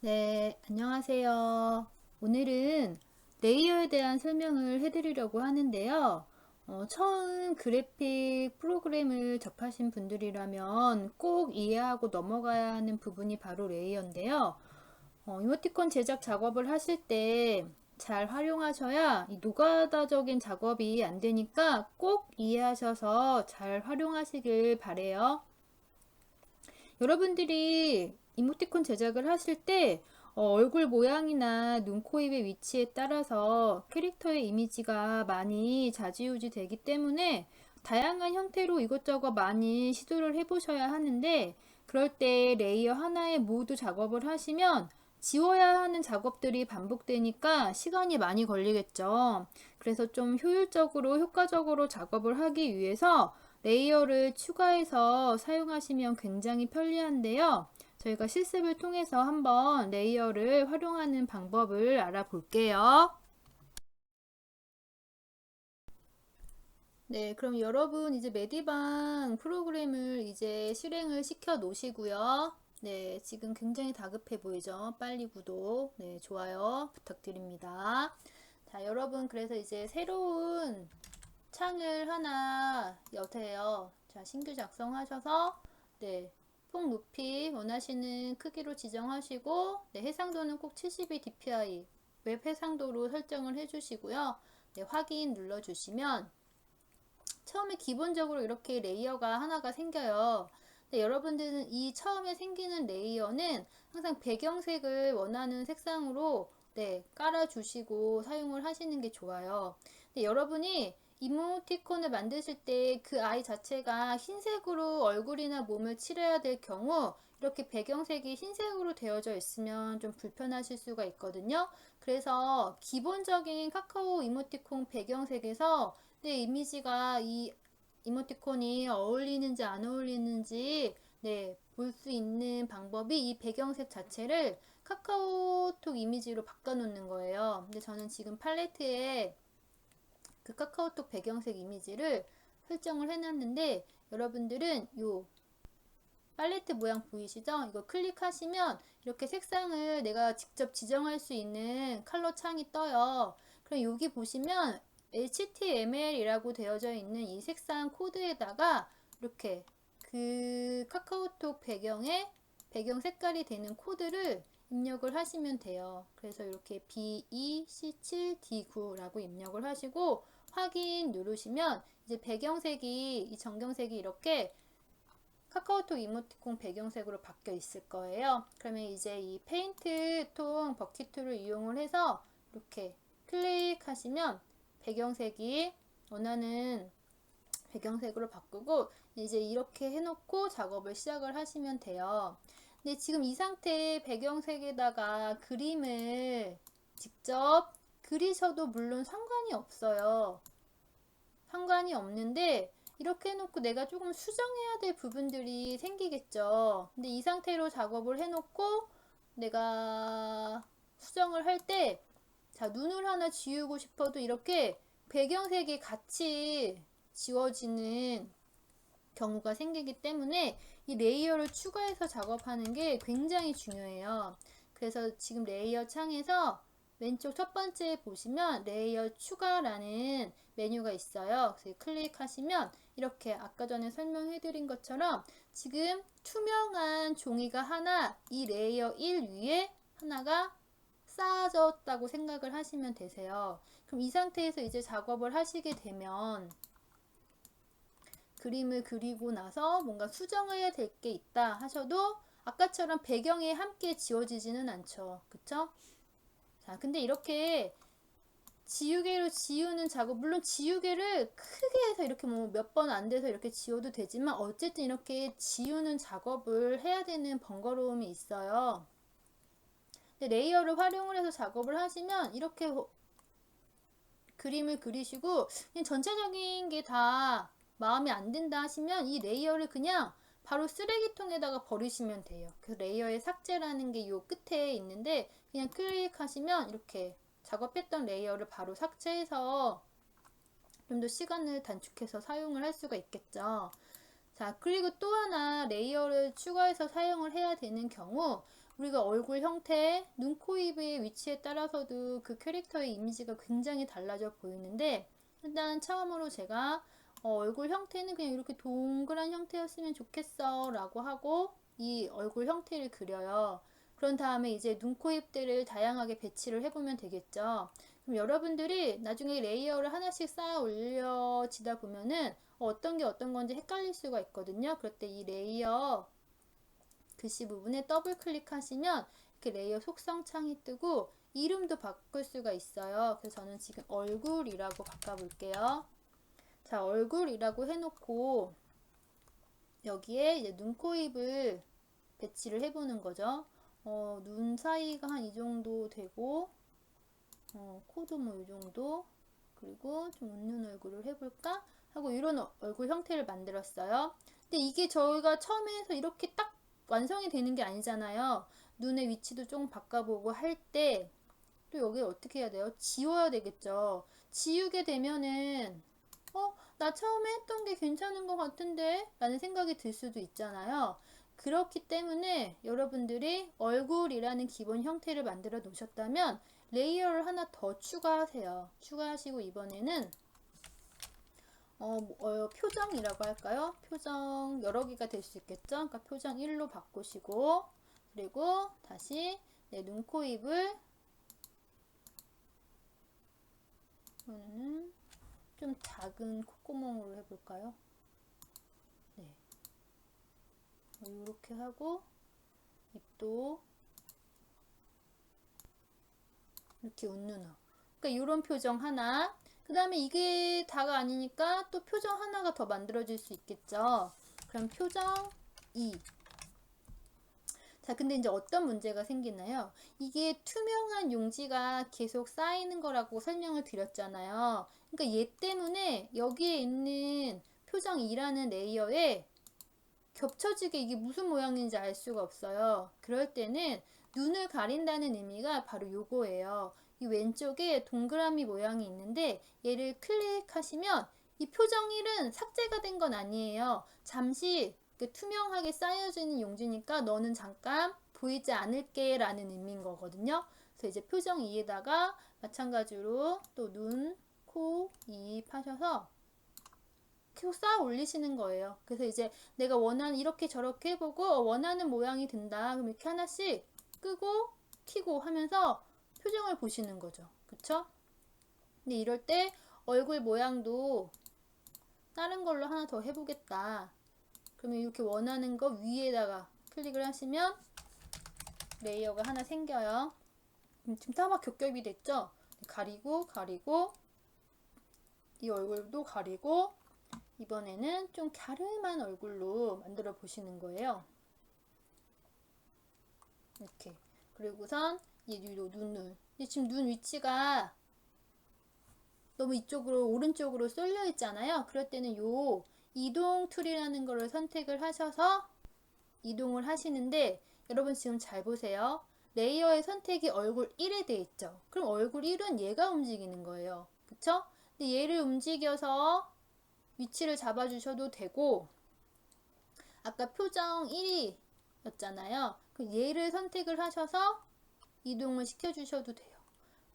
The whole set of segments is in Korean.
네, 안녕하세요. 오늘은 레이어에 대한 설명을 해드리려고 하는데요. 처음 그래픽 프로그램을 접하신 분들이라면 꼭 이해하고 넘어가야 하는 부분이 바로 레이어인데요. 이모티콘 제작 작업을 하실 때 잘 활용하셔야 이 노가다적인 작업이 안 되니까 꼭 이해하셔서 잘 활용하시길 바래요. 여러분들이 이모티콘 제작을 하실 때 얼굴 모양이나 눈, 코, 입의 위치에 따라서 캐릭터의 이미지가 많이 좌지우지 되기 때문에 다양한 형태로 이것저것 많이 시도를 해보셔야 하는데, 그럴 때 레이어 하나에 모두 작업을 하시면 지워야 하는 작업들이 반복되니까 시간이 많이 걸리겠죠. 그래서 좀 효율적으로 효과적으로 작업을 하기 위해서 레이어를 추가해서 사용하시면 굉장히 편리한데요. 저희가 실습을 통해서 한번 레이어를 활용하는 방법을 알아볼게요. 네, 그럼 여러분 이제 메디방 프로그램을 이제 실행을 시켜 놓으시고요. 네, 지금 굉장히 다급해 보이죠? 빨리 구독, 네, 좋아요 부탁드립니다. 자, 여러분 그래서 이제 새로운 창을 하나 여세요. 자, 신규 작성하셔서 네, 폭 높이 원하시는 크기로 지정하시고 네, 해상도는 꼭 72 dpi 웹 해상도로 설정을 해주시고요. 네, 확인 눌러주시면 처음에 기본적으로 이렇게 레이어가 하나가 생겨요. 근데 여러분들은 이 처음에 생기는 레이어는 항상 배경색을 원하는 색상으로 네, 깔아주시고 사용을 하시는 게 좋아요. 근데 여러분이 이모티콘을 만드실 때 그 아이 자체가 흰색으로 얼굴이나 몸을 칠해야 될 경우 이렇게 배경색이 흰색으로 되어져 있으면 좀 불편하실 수가 있거든요. 그래서 기본적인 카카오 이모티콘 배경색에서 내 이미지가 이 이모티콘이 어울리는지 안 어울리는지 네, 볼 수 있는 방법이 이 배경색 자체를 카카오톡 이미지로 바꿔 놓는 거예요. 근데 저는 지금 팔레트에 그 카카오톡 배경색 이미지를 설정을 해놨는데, 여러분들은 요 팔레트 모양 보이시죠? 이거 클릭하시면 이렇게 색상을 내가 직접 지정할 수 있는 컬러 창이 떠요. 그럼 여기 보시면 HTML이라고 되어져 있는 이 색상 코드에다가 이렇게 그 카카오톡 배경에 배경 색깔이 되는 코드를 입력을 하시면 돼요. 그래서 이렇게 BEC7D9라고 입력을 하시고 확인 누르시면 이제 배경색이 이 정경색이 이렇게 카카오톡 이모티콘 배경색으로 바뀌어 있을 거예요. 그러면 이제 이 페인트 통 버킷 툴을 이용을 해서 이렇게 클릭하시면 배경색이 원하는 배경색으로 바꾸고 이제 이렇게 해놓고 작업을 시작을 하시면 돼요. 근데 지금 이 상태의 배경색에다가 그림을 직접 그리셔도 물론 상관이 없어요. 상관이 없는데 이렇게 해놓고 내가 조금 수정해야 될 부분들이 생기겠죠. 근데 이 상태로 작업을 해놓고 내가 수정을 할 때, 자, 눈을 하나 지우고 싶어도 이렇게 배경색이 같이 지워지는 경우가 생기기 때문에 이 레이어를 추가해서 작업하는 게 굉장히 중요해요. 그래서 지금 레이어 창에서 왼쪽 첫 번째 보시면 레이어 추가라는 메뉴가 있어요. 그래서 클릭하시면 이렇게 아까 전에 설명해 드린 것처럼 지금 투명한 종이가 하나 이 레이어 1 위에 하나가 쌓아졌다고 생각을 하시면 되세요. 그럼 이 상태에서 이제 작업을 하시게 되면 그림을 그리고 나서 뭔가 수정해야 될 게 있다 하셔도 아까처럼 배경에 함께 지워지지는 않죠. 그쵸? 자, 근데 이렇게 지우개로 지우는 작업, 물론 지우개를 크게 해서 이렇게 뭐 몇 번 안 돼서 이렇게 지워도 되지만 어쨌든 이렇게 지우는 작업을 해야 되는 번거로움이 있어요. 근데 레이어를 활용을 해서 작업을 하시면 이렇게 그림을 그리시고 그냥 전체적인 게 다 마음에 안 든다 하시면 이 레이어를 그냥 바로 쓰레기통에다가 버리시면 돼요. 그 레이어의 삭제라는 게 요 끝에 있는데 그냥 클릭하시면 이렇게 작업했던 레이어를 바로 삭제해서 좀 더 시간을 단축해서 사용을 할 수가 있겠죠. 자, 그리고 또 하나 레이어를 추가해서 사용을 해야 되는 경우 우리가 얼굴 형태, 눈, 코, 입의 위치에 따라서도 그 캐릭터의 이미지가 굉장히 달라져 보이는데 일단 처음으로 제가 얼굴 형태는 그냥 이렇게 동그란 형태였으면 좋겠어 라고 하고 이 얼굴 형태를 그려요. 그런 다음에 이제 눈, 코, 입들을 다양하게 배치를 해보면 되겠죠. 그럼 여러분들이 나중에 레이어를 하나씩 쌓아 올려지다 보면은 어떤 게 어떤 건지 헷갈릴 수가 있거든요. 그럴 때 이 레이어 글씨 부분에 더블 클릭하시면 이렇게 레이어 속성 창이 뜨고 이름도 바꿀 수가 있어요. 그래서 저는 지금 얼굴이라고 바꿔볼게요. 자, 얼굴이라고 해놓고 여기에 이제 눈, 코, 입을 배치를 해보는 거죠. 눈 사이가 한 이 정도 되고 코도 뭐 이 정도 그리고 좀 웃는 얼굴을 해볼까 하고 이런 얼굴 형태를 만들었어요. 근데 이게 저희가 처음에 해서 이렇게 딱 완성이 되는 게 아니잖아요. 눈의 위치도 좀 바꿔보고 할 때 또 여기 어떻게 해야 돼요? 지워야 되겠죠. 지우게 되면은 나 처음에 했던 게 괜찮은 것 같은데 라는 생각이 들 수도 있잖아요. 그렇기 때문에 여러분들이 얼굴이라는 기본 형태를 만들어 놓으셨다면 레이어를 하나 더 추가하세요. 추가하시고 이번에는 표정이라고 할까요? 표정 여러 개가 될 수 있겠죠? 그러니까 표정 1로 바꾸시고 그리고 다시 내 눈, 코, 입을 이거는 좀 작은 콧구멍으로 해볼까요? 네. 이렇게 하고 입도 이렇게 웃는 그러니까 이런 표정 하나 그 다음에 이게 다가 아니니까 또 표정 하나가 더 만들어질 수 있겠죠. 그럼 표정 2 자, 근데 이제 어떤 문제가 생기나요? 이게 투명한 용지가 계속 쌓이는 거라고 설명을 드렸잖아요. 그러니까 얘 때문에 여기에 있는 표정 2라는 레이어에 겹쳐지게 이게 무슨 모양인지 알 수가 없어요. 그럴 때는 눈을 가린다는 의미가 바로 요거예요. 이 왼쪽에 동그라미 모양이 있는데 얘를 클릭하시면 이 표정 1은 삭제가 된 건 아니에요. 잠시 투명하게 쌓여지는 용지니까 너는 잠깐 보이지 않을게 라는 의미인 거거든요. 그래서 이제 표정 2에다가 마찬가지로 또 눈, 코, 입 하셔서 계속 쌓아 올리시는 거예요. 그래서 이제 내가 원하는 이렇게 저렇게 해보고 원하는 모양이 된다. 그럼 이렇게 하나씩 끄고 켜고 하면서 표정을 보시는 거죠. 그쵸? 근데 이럴 때 얼굴 모양도 다른 걸로 하나 더 해보겠다. 그러면 이렇게 원하는 거 위에다가 클릭을 하시면 레이어가 하나 생겨요. 지금 다 막 겹겹이 됐죠? 가리고 이 얼굴도 가리고 이번에는 좀 갸름한 얼굴로 만들어 보시는 거예요. 이렇게. 그리고선 이 눈을. 지금 눈 위치가 너무 이쪽으로 오른쪽으로 쏠려 있잖아요. 그럴 때는 요 이동 툴이라는 거를 선택을 하셔서 이동을 하시는데 여러분 지금 잘 보세요. 레이어의 선택이 얼굴 1에 돼 있죠. 그럼 얼굴 1은 얘가 움직이는 거예요. 그쵸? 근데 얘를 움직여서 위치를 잡아주셔도 되고 아까 표정 1이 였잖아요. 얘를 선택을 하셔서 이동을 시켜주셔도 돼요.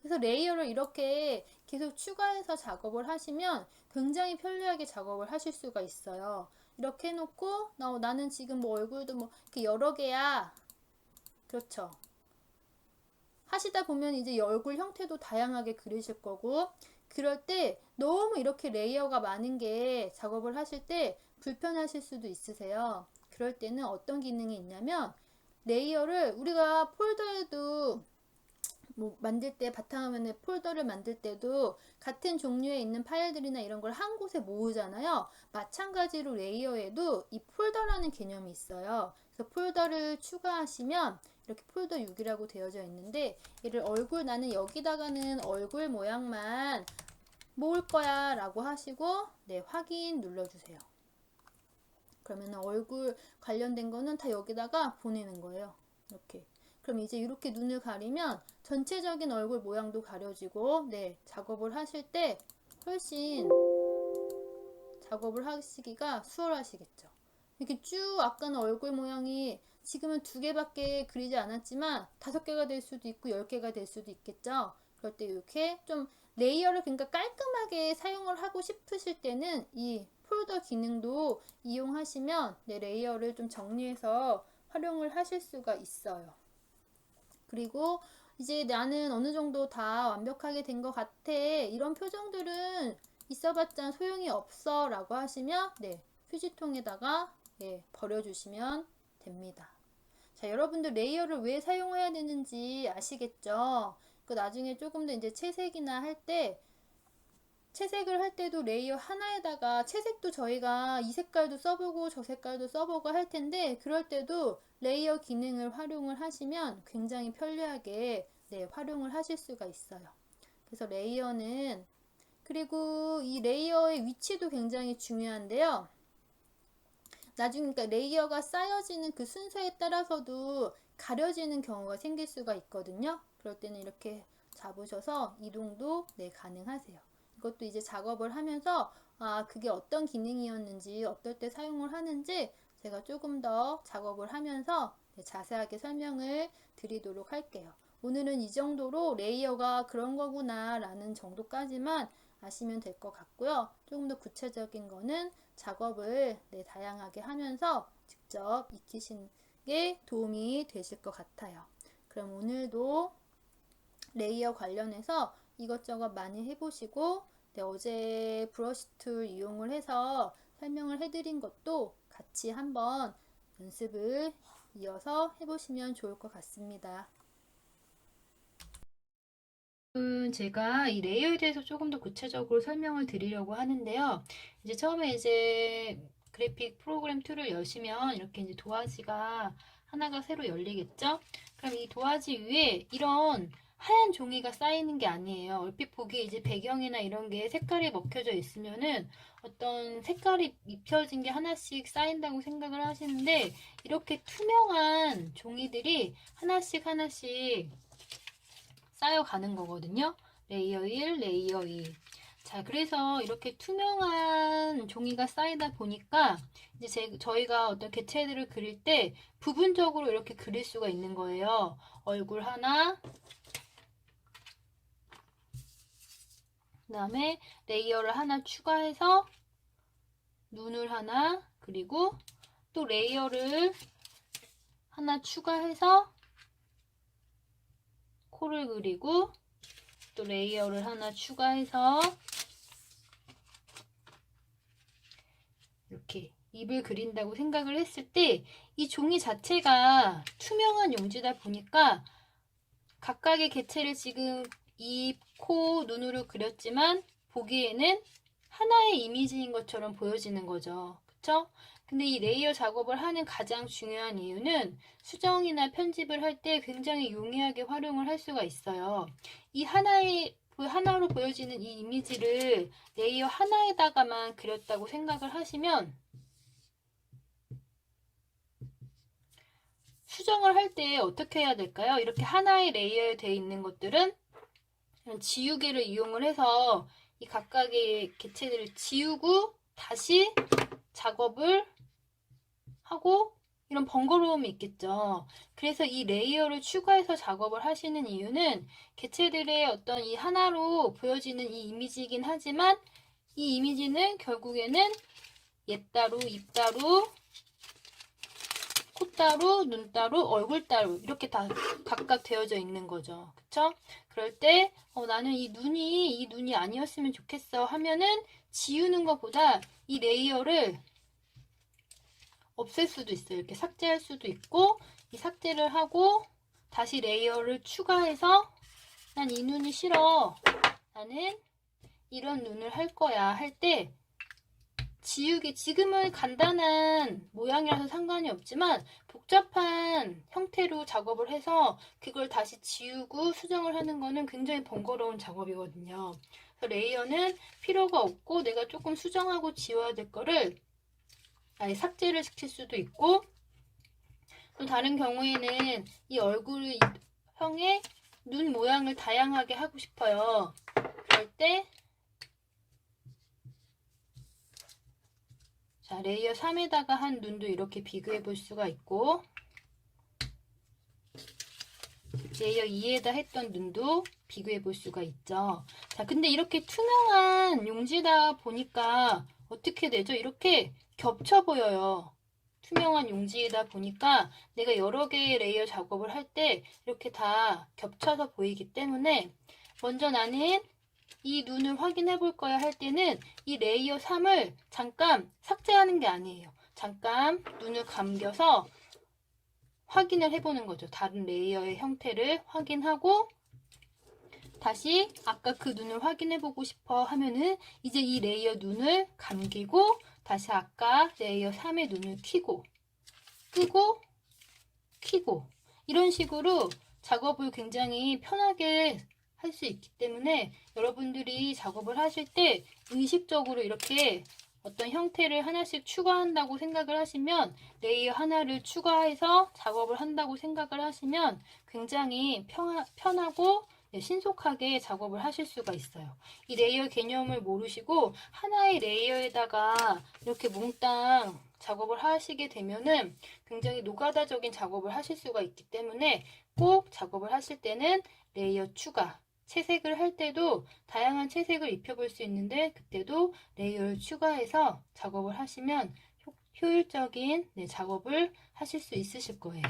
그래서 레이어를 이렇게 계속 추가해서 작업을 하시면 굉장히 편리하게 작업을 하실 수가 있어요. 이렇게 해놓고 나는 지금 뭐 얼굴도 뭐 이렇게 여러 개야. 그렇죠. 하시다 보면 이제 얼굴 형태도 다양하게 그리실 거고 그럴 때 너무 이렇게 레이어가 많은 게 작업을 하실 때 불편하실 수도 있으세요. 그럴 때는 어떤 기능이 있냐면 레이어를 우리가 폴더에도 뭐 만들 때 바탕화면에 폴더를 만들 때도 같은 종류에 있는 파일들이나 이런 걸 한 곳에 모으잖아요. 마찬가지로 레이어에도 이 폴더라는 개념이 있어요. 그래서 폴더를 추가하시면 이렇게 폴더 6이라고 되어져 있는데 얘를 나는 여기다가는 얼굴 모양만 모을 거야 라고 하시고 네, 확인 눌러주세요. 그러면 얼굴 관련된 거는 다 여기다가 보내는 거예요. 이렇게. 그럼 이제 이렇게 눈을 가리면 전체적인 얼굴 모양도 가려지고 네, 작업을 하실 때 훨씬 작업을 하시기가 수월하시겠죠. 이렇게 쭉 아까는 얼굴 모양이 지금은 2개밖에 그리지 않았지만 5개가 될 수도 있고 10개가 될 수도 있겠죠. 그럴 때 이렇게 좀 레이어를 그러니까 깔끔하게 사용을 하고 싶으실 때는 이 폴더 기능도 이용하시면 내 레이어를 좀 정리해서 활용을 하실 수가 있어요. 그리고 이제 나는 어느 정도 다 완벽하게 된 것 같아. 이런 표정들은 있어봤자 소용이 없어 라고 하시면 휴지통에다가 버려주시면 됩니다. 자, 여러분들 레이어를 왜 사용해야 되는지 아시겠죠? 그 나중에 조금 더 이제 채색이나 할 때 채색을 할 때도 레이어 하나에다가 채색도 저희가 이 색깔도 써보고 저 색깔도 써보고 할 텐데 그럴 때도 레이어 기능을 활용을 하시면 굉장히 편리하게 활용을 하실 수가 있어요. 그래서 레이어는 그리고 이 레이어의 위치도 굉장히 중요한데요. 나중에 그러니까 레이어가 쌓여지는 그 순서에 따라서도 가려지는 경우가 생길 수가 있거든요. 그럴 때는 이렇게 잡으셔서 이동도 가능하세요. 이것도 이제 작업을 하면서 그게 어떤 기능이었는지 어떨 때 사용을 하는지 제가 조금 더 작업을 하면서 자세하게 설명을 드리도록 할게요. 오늘은 이 정도로 레이어가 그런 거구나 라는 정도까지만 아시면 될 것 같고요. 조금 더 구체적인 거는 작업을 다양하게 하면서 직접 익히시는 게 도움이 되실 것 같아요. 그럼 오늘도 레이어 관련해서 이것저것 많이 해보시고 어제 브러쉬 툴 이용을 해서 설명을 해드린 것도 같이 한번 연습을 이어서 해보시면 좋을 것 같습니다. 제가 이 레이어에 대해서 조금 더 구체적으로 설명을 드리려고 하는데요. 이제 처음에 이제 그래픽 프로그램 툴을 여시면 이렇게 이제 도화지가 하나가 새로 열리겠죠? 그럼 이 도화지 위에 이런 하얀 종이가 쌓이는 게 아니에요. 얼핏 보기에 이제 배경이나 이런 게 색깔이 먹혀져 있으면은 어떤 색깔이 입혀진 게 하나씩 쌓인다고 생각을 하시는데 이렇게 투명한 종이들이 하나씩 쌓여가는 거거든요. 레이어 1, 레이어 2. 자, 그래서 이렇게 투명한 종이가 쌓이다 보니까 이제 저희가 어떤 개체들을 그릴 때 부분적으로 이렇게 그릴 수가 있는 거예요. 얼굴 하나, 그 다음에 레이어를 하나 추가해서 눈을 하나, 그리고 또 레이어를 하나 추가해서 코를 그리고 또 레이어를 하나 추가해서 이렇게 입을 그린다고 생각을 했을 때 이 종이 자체가 투명한 용지다 보니까 각각의 개체를 지금 입, 코, 눈으로 그렸지만 보기에는 하나의 이미지인 것처럼 보여지는 거죠. 그쵸? 근데 이 레이어 작업을 하는 가장 중요한 이유는 수정이나 편집을 할 때 굉장히 용이하게 활용을 할 수가 있어요. 이 하나로 보여지는 이 이미지를 레이어 하나에다가만 그렸다고 생각을 하시면 수정을 할 때 어떻게 해야 될까요? 이렇게 하나의 레이어에 되어 있는 것들은 지우개를 이용을 해서 이 각각의 개체들을 지우고 다시 작업을 하고 이런 번거로움이 있겠죠. 그래서 이 레이어를 추가해서 작업을 하시는 이유는 개체들의 어떤 이 하나로 보여지는 이 이미지이긴 하지만 이 이미지는 결국에는 얘 따로, 입 따로, 코 따로, 눈 따로, 얼굴 따로 이렇게 다 각각 되어져 있는 거죠. 그쵸? 그럴 때 나는 이 눈이 아니었으면 좋겠어 하면은 지우는 것보다 이 레이어를 없앨 수도 있어요. 이렇게 삭제할 수도 있고 이 삭제를 하고 다시 레이어를 추가해서 난 이 눈이 싫어. 나는 이런 눈을 할 거야 할 때 지우개, 지금은 간단한 모양이라서 상관이 없지만 복잡한 형태로 작업을 해서 그걸 다시 지우고 수정을 하는 거는 굉장히 번거로운 작업이거든요. 그래서 레이어는 필요가 없고 내가 조금 수정하고 지워야 될 거를 아예 삭제를 시킬 수도 있고 또 다른 경우에는 이 얼굴 형의 눈 모양을 다양하게 하고 싶어요. 그럴 때 자, 레이어 3에다가 한 눈도 이렇게 비교해 볼 수가 있고, 레이어 2에다 했던 눈도 비교해 볼 수가 있죠. 자, 근데 이렇게 투명한 용지다 보니까 어떻게 되죠? 이렇게 겹쳐 보여요. 투명한 용지이다 보니까 내가 여러 개의 레이어 작업을 할 때 이렇게 다 겹쳐서 보이기 때문에 먼저 나는 이 눈을 확인해 볼 거야 할 때는 이 레이어 3을 잠깐 삭제하는 게 아니에요. 잠깐 눈을 감겨서 확인을 해보는 거죠. 다른 레이어의 형태를 확인하고 다시 아까 그 눈을 확인해 보고 싶어 하면은 이제 이 레이어 눈을 감기고 다시 아까 레이어 3의 눈을 켜고 끄고 켜고 이런 식으로 작업을 굉장히 편하게 할 수 있기 때문에 여러분들이 작업을 하실 때 의식적으로 이렇게 어떤 형태를 하나씩 추가한다고 생각을 하시면 레이어 하나를 추가해서 작업을 한다고 생각을 하시면 굉장히 편하고 신속하게 작업을 하실 수가 있어요. 이 레이어 개념을 모르시고 하나의 레이어에다가 이렇게 몽땅 작업을 하시게 되면은 굉장히 노가다적인 작업을 하실 수가 있기 때문에 꼭 작업을 하실 때는 레이어 추가, 채색을 할 때도 다양한 채색을 입혀볼 수 있는데 그때도 레이어를 추가해서 작업을 하시면 효율적인 작업을 하실 수 있으실 거예요.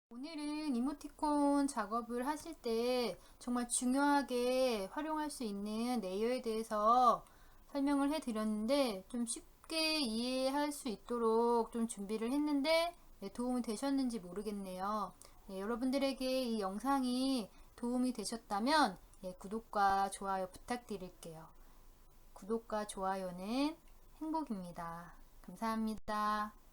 오늘은 이모티콘 작업을 하실 때 정말 중요하게 활용할 수 있는 레이어에 대해서 설명을 해드렸는데 좀 쉽게 이해할 수 있도록 좀 준비를 했는데 도움이 되셨는지 모르겠네요. 여러분들에게 이 영상이 도움이 되셨다면 구독과 좋아요 부탁드릴게요. 구독과 좋아요는 행복입니다. 감사합니다.